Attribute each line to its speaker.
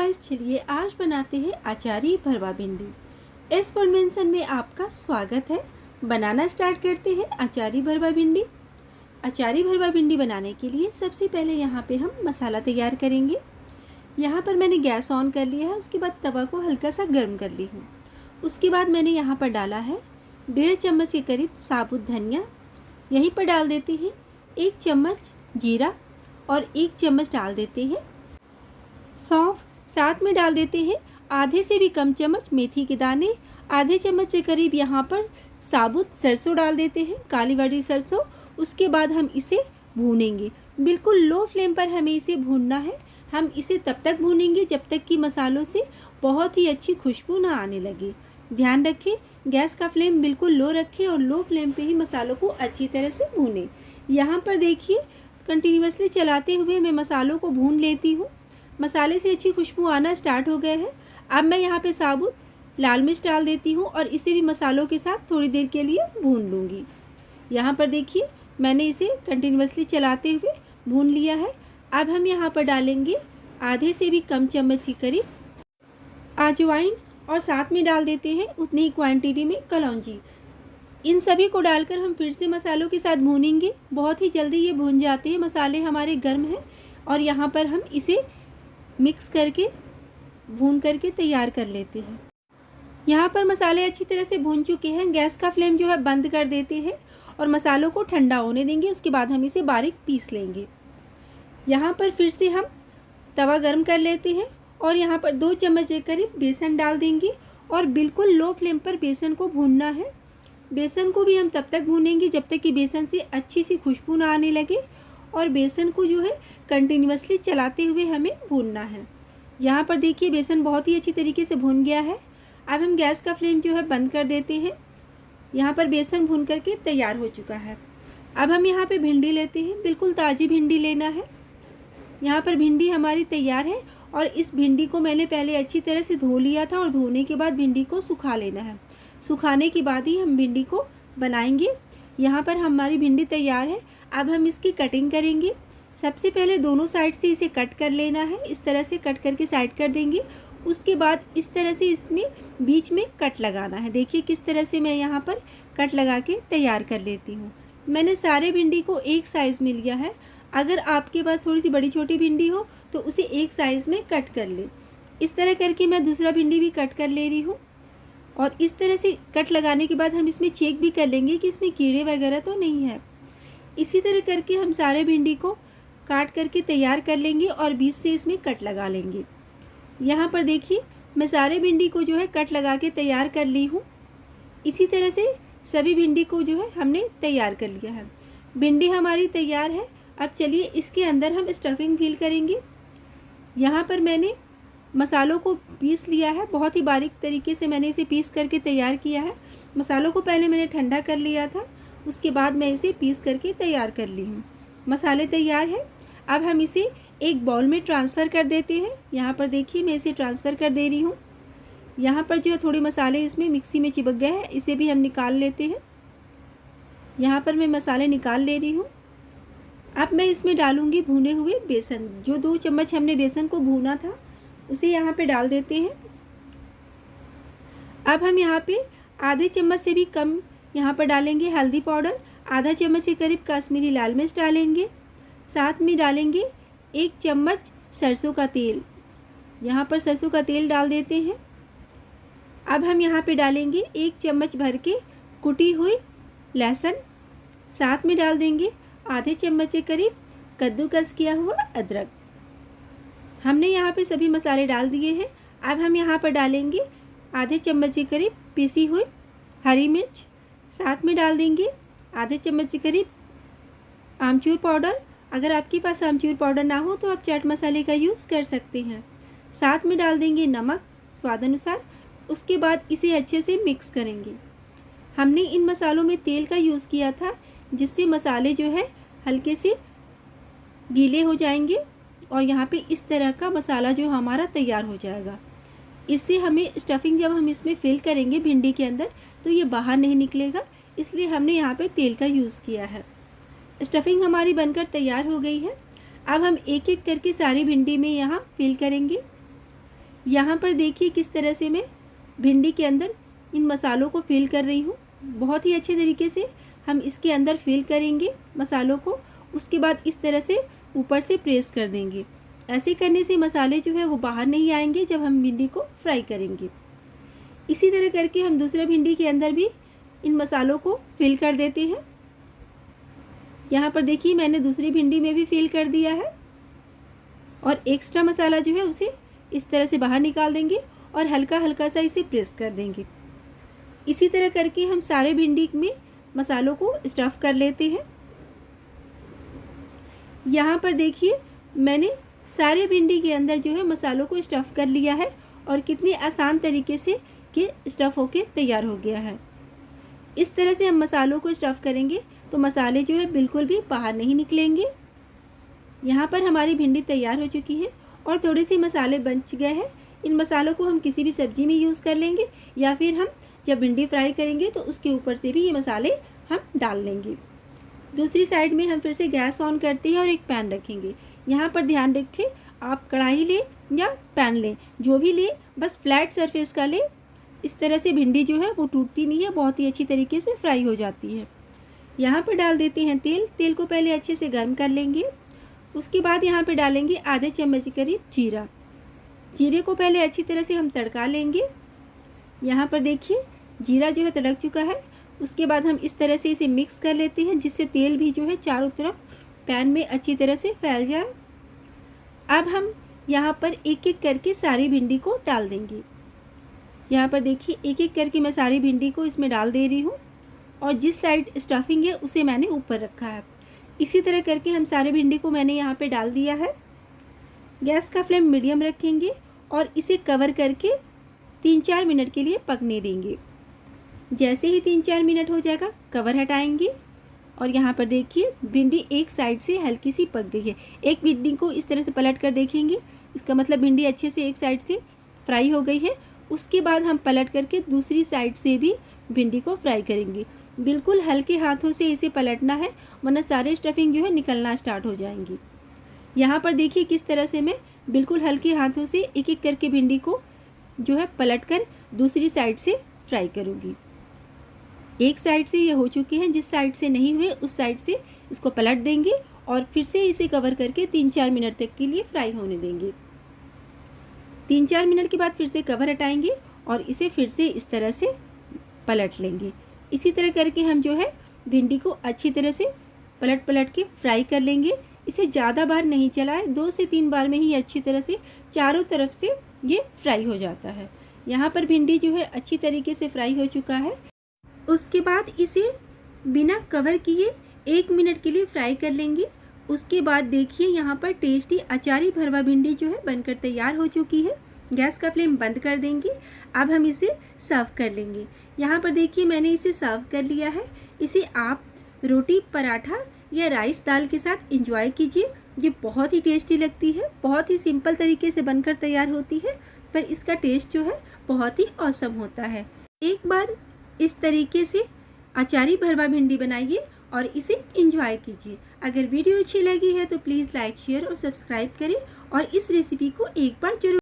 Speaker 1: Guys, चलिए आज बनाते हैं अचारी भरवा भिंडी। इस फॉर्मेशन में आपका स्वागत है। बनाना स्टार्ट करते हैं अचारी भरवा भिंडी। अचारी भरवा भिंडी बनाने के लिए सबसे पहले यहाँ पे हम मसाला तैयार करेंगे। यहाँ पर मैंने गैस ऑन कर लिया है। उसके बाद तवा को हल्का सा गर्म कर ली हूँ। उसके बाद मैंने यहाँ पर डाला है 1.5 चम्मच के करीब साबुत धनिया। यहीं पर डाल देते हैं 1 चम्मच जीरा और 1 चम्मच डाल देते हैं सौंफ। साथ में डाल देते हैं आधे से भी कम चम्मच मेथी के दाने। आधे चम्मच के करीब यहाँ पर साबुत सरसों डाल देते हैं, काली वाली सरसों। उसके बाद हम इसे भूनेंगे। बिल्कुल लो फ्लेम पर हमें इसे भूनना है। हम इसे तब तक भूनेंगे जब तक कि मसालों से बहुत ही अच्छी खुशबू ना आने लगे। ध्यान रखें, गैस का फ्लेम बिल्कुल लो रखें और लो फ्लेम पे ही मसालों को अच्छी तरह से भूनें। यहाँ पर देखिए, कंटिन्यूसली चलाते हुए मैं मसालों को भून लेती हूँ। मसाले से अच्छी खुशबू आना स्टार्ट हो गया है। अब मैं यहाँ पे साबुत लाल मिर्च डाल देती हूँ और इसे भी मसालों के साथ थोड़ी देर के लिए भून लूँगी। यहाँ पर देखिए, मैंने इसे कंटिन्यूसली चलाते हुए भून लिया है। अब हम यहाँ पर डालेंगे आधे से भी कम चम्मच के करीब अजवाइन और साथ में डाल देते हैं उतनी ही क्वांटिटी में कलौंजी। इन सभी को डालकर हम फिर से मसालों के साथ भूनेंगे। बहुत ही जल्दी ये भून जाते हैं, मसाले हमारे गर्म हैं। और यहाँ पर हम इसे मिक्स करके भून करके तैयार कर लेते हैं। यहाँ पर मसाले अच्छी तरह से भून चुके हैं। गैस का फ्लेम जो है बंद कर देते हैं और मसालों को ठंडा होने देंगे। उसके बाद हम इसे बारीक पीस लेंगे। यहाँ पर फिर से हम तवा गर्म कर लेते हैं और यहाँ पर 2 चम्मच के करीब बेसन डाल देंगे और बिल्कुल लो फ्लेम पर बेसन को भूनना है। बेसन को भी हम तब तक भूनेंगे जब तक कि बेसन से अच्छी सी खुशबू ना आने लगे। और बेसन को जो है कंटिन्यूसली चलाते हुए हमें भूनना है। यहाँ पर देखिए, बेसन बहुत ही अच्छी तरीके से भून गया है। अब हम गैस का फ्लेम जो है बंद कर देते हैं। यहाँ पर बेसन भून करके तैयार हो चुका है। अब हम यहाँ पे भिंडी लेते हैं। बिल्कुल ताज़ी भिंडी लेना है। यहाँ पर भिंडी हमारी तैयार है और इस भिंडी को मैंने पहले अच्छी तरह से धो लिया था और धोने के बाद भिंडी को सुखा लेना है। सुखाने के बाद ही हम भिंडी को बनाएंगे। यहाँ पर हमारी भिंडी तैयार है। अब हम इसकी कटिंग करेंगे। सबसे पहले दोनों साइड से इसे कट कर लेना है। इस तरह से कट करके साइड कर देंगे। उसके बाद इस तरह से इसमें बीच में कट लगाना है। देखिए किस तरह से मैं यहाँ पर कट लगा के तैयार कर लेती हूँ। मैंने सारे भिंडी को एक साइज़ में लिया है। अगर आपके पास थोड़ी सी बड़ी छोटी भिंडी हो तो उसे एक साइज़ में कट कर ले। इस तरह करके मैं दूसरा भिंडी भी कट कर ले रही हूँ। और इस तरह से कट लगाने के बाद हम इसमें चेक भी कर लेंगे कि इसमें कीड़े वगैरह तो नहीं है। इसी तरह करके हम सारे भिंडी को काट करके तैयार कर लेंगे और बीच से इसमें कट लगा लेंगे। यहाँ पर देखिए, मैं सारे भिंडी को जो है कट लगा के तैयार कर ली हूँ। इसी तरह से सभी भिंडी को जो है हमने तैयार कर लिया है। भिंडी हमारी तैयार है। अब चलिए इसके अंदर हम स्टफिंग फिल करेंगे। यहाँ पर मैंने मसालों को पीस लिया है। बहुत ही बारीक तरीके से मैंने इसे पीस करके तैयार किया है। मसालों को पहले मैंने ठंडा कर लिया था, उसके बाद मैं इसे पीस करके तैयार कर ली हूँ। मसाले तैयार हैं। अब हम इसे एक बाउल में ट्रांसफ़र कर देते हैं। यहाँ पर देखिए, मैं इसे ट्रांसफ़र कर दे रही हूँ। यहाँ पर जो है थोड़े मसाले इसमें मिक्सी में चिपक गए हैं, इसे भी हम निकाल लेते हैं। यहाँ पर मैं मसाले निकाल ले रही हूँ। अब मैं इसमें डालूँगी भुने हुए बेसन। जो 2 चम्मच हमने बेसन को भूना था उसे यहाँ पे डाल देते हैं। अब हम यहाँ पे आधे चम्मच से भी कम यहाँ पर डालेंगे हल्दी पाउडर। आधा चम्मच के करीब कश्मीरी लाल मिर्च डालेंगे। साथ में डालेंगे 1 चम्मच सरसों का तेल। यहाँ पर सरसों का तेल डाल देते हैं। अब हम यहाँ पे डालेंगे 1 चम्मच भर के कुटी हुई लहसुन। साथ में डाल देंगे आधे चम्मच के करीब कद्दूकस किया हुआ अदरक। हमने यहाँ पे सभी मसाले डाल दिए हैं। अब हम यहाँ पर डालेंगे आधे चम्मच के करीब पीसी हुई हरी मिर्च। साथ में डाल देंगे आधे चम्मच के करीब आमचूर पाउडर। अगर आपके पास आमचूर पाउडर ना हो तो आप चाट मसाले का यूज़ कर सकते हैं। साथ में डाल देंगे नमक स्वाद अनुसार। उसके बाद इसे अच्छे से मिक्स करेंगे। हमने इन मसालों में तेल का यूज़ किया था, जिससे मसाले जो है हल्के से गीले हो जाएंगे और यहाँ पे इस तरह का मसाला जो हमारा तैयार हो जाएगा। इससे हमें स्टफिंग जब हम इसमें फिल करेंगे भिंडी के अंदर तो ये बाहर नहीं निकलेगा, इसलिए हमने यहाँ पे तेल का यूज़ किया है। स्टफिंग हमारी बनकर तैयार हो गई है। अब हम एक एक करके सारी भिंडी में यहाँ फिल करेंगे। यहाँ पर देखिए किस तरह से मैं भिंडी के अंदर इन मसालों को फिल कर रही हूँ। बहुत ही अच्छे तरीके से हम इसके अंदर फिल करेंगे मसालों को। उसके बाद इस तरह से ऊपर से प्रेस कर देंगे। ऐसे करने से मसाले जो है वो बाहर नहीं आएंगे जब हम भिंडी को फ्राई करेंगे। इसी तरह करके हम दूसरे भिंडी के अंदर भी इन मसालों को फिल कर देते हैं। यहाँ पर देखिए मैंने दूसरी भिंडी में भी फिल कर दिया है और एक्स्ट्रा मसाला जो है उसे इस तरह से बाहर निकाल देंगे और हल्का हल्का सा इसे प्रेस कर देंगे। इसी तरह करके हम सारे भिंडी में मसालों को स्टफ़ कर लेते हैं। यहाँ पर देखिए मैंने सारे भिंडी के अंदर जो है मसालों को स्टफ़ कर लिया है और कितनी आसान तरीके से ये स्टफ़ होके तैयार हो गया है। इस तरह से हम मसालों को स्टफ़ करेंगे तो मसाले जो है बिल्कुल भी बाहर नहीं निकलेंगे। यहाँ पर हमारी भिंडी तैयार हो चुकी है और थोड़े से मसाले बच गए हैं। इन मसालों को हम किसी भी सब्ज़ी में यूज़ कर लेंगे या फिर हम जब भिंडी फ्राई करेंगे तो उसके ऊपर से भी ये मसाले हम डाल लेंगे। दूसरी साइड में हम फिर से गैस ऑन करते हैं और एक पैन रखेंगे। यहाँ पर ध्यान रखें, आप कढ़ाई लें या पैन लें, जो भी लें बस फ्लैट सरफेस का लें। इस तरह से भिंडी जो है वो टूटती नहीं है, बहुत ही अच्छी तरीके से फ्राई हो जाती है। यहाँ पर डाल देते हैं तेल। तेल को पहले अच्छे से गर्म कर लेंगे। उसके बाद यहाँ पे डालेंगे आधे चम्मच करीब जीरा। जीरे को पहले अच्छी तरह से हम तड़का लेंगे। यहाँ पर देखिए जीरा जो है तड़क चुका है। उसके बाद हम इस तरह से इसे मिक्स कर लेते हैं जिससे तेल भी जो है चारों तरफ पैन में अच्छी तरह से फैल जाए। अब हम यहाँ पर एक एक करके सारी भिंडी को डाल देंगे। यहाँ पर देखिए एक एक करके मैं सारी भिंडी को इसमें डाल दे रही हूँ और जिस साइड स्टफिंग है उसे मैंने ऊपर रखा है। इसी तरह करके हम सारे भिंडी को मैंने यहाँ पे डाल दिया है। गैस का फ्लेम मीडियम रखेंगे और इसे कवर करके 3-4 मिनट के लिए पकने देंगे। जैसे ही 3-4 मिनट हो जाएगा कवर हटाएंगे और यहाँ पर देखिए भिंडी एक साइड से हल्की सी पक गई है। एक भिंडी को इस तरह से पलट कर देखेंगे, इसका मतलब भिंडी अच्छे से एक साइड से फ्राई हो गई है। उसके बाद हम पलट करके दूसरी साइड से भी भिंडी को फ्राई करेंगे। बिल्कुल हल्के हाथों से इसे पलटना है वरना सारे स्टफिंग जो है निकलना स्टार्ट हो जाएंगी। यहाँ पर देखिए किस तरह से मैं बिल्कुल हल्के हाथों से एक एक करके भिंडी को जो है पलटकर दूसरी साइड से फ्राई करूँगी। एक साइड से ये हो चुके हैं, जिस साइड से नहीं हुए उस साइड से इसको पलट देंगे और फिर से इसे कवर करके 3-4 मिनट तक के लिए फ्राई होने देंगे। 3-4 मिनट के बाद फिर से कवर हटाएंगे और इसे फिर से इस तरह से पलट लेंगे। इसी तरह करके हम जो है भिंडी को अच्छी तरह से पलट पलट के फ्राई कर लेंगे। इसे ज़्यादा बार नहीं चलाएं, 2 से 3 बार में ही अच्छी तरह से चारों तरफ से ये फ्राई हो जाता है। यहाँ पर भिंडी जो है अच्छी तरीके से फ्राई हो चुका है। उसके बाद इसे बिना कवर किए 1 मिनट के लिए फ्राई कर लेंगे। उसके बाद देखिए यहाँ पर टेस्टी अचारी भरवा भिंडी जो है बनकर तैयार हो चुकी है। गैस का फ्लेम बंद कर देंगे। अब हम इसे सर्व कर लेंगे। यहाँ पर देखिए मैंने इसे सर्व कर लिया है। इसे आप रोटी, पराठा या राइस दाल के साथ एंजॉय कीजिए। ये बहुत ही टेस्टी लगती है, बहुत ही सिंपल तरीके से बनकर तैयार होती है, पर इसका टेस्ट जो है बहुत ही ऑसम होता है। एक बार इस तरीके से अचारी भरवा भिंडी बनाइए और इसे एंजॉय कीजिए। अगर वीडियो अच्छी लगी है तो प्लीज़ लाइक, शेयर और सब्सक्राइब करें और इस रेसिपी को एक बार जरूर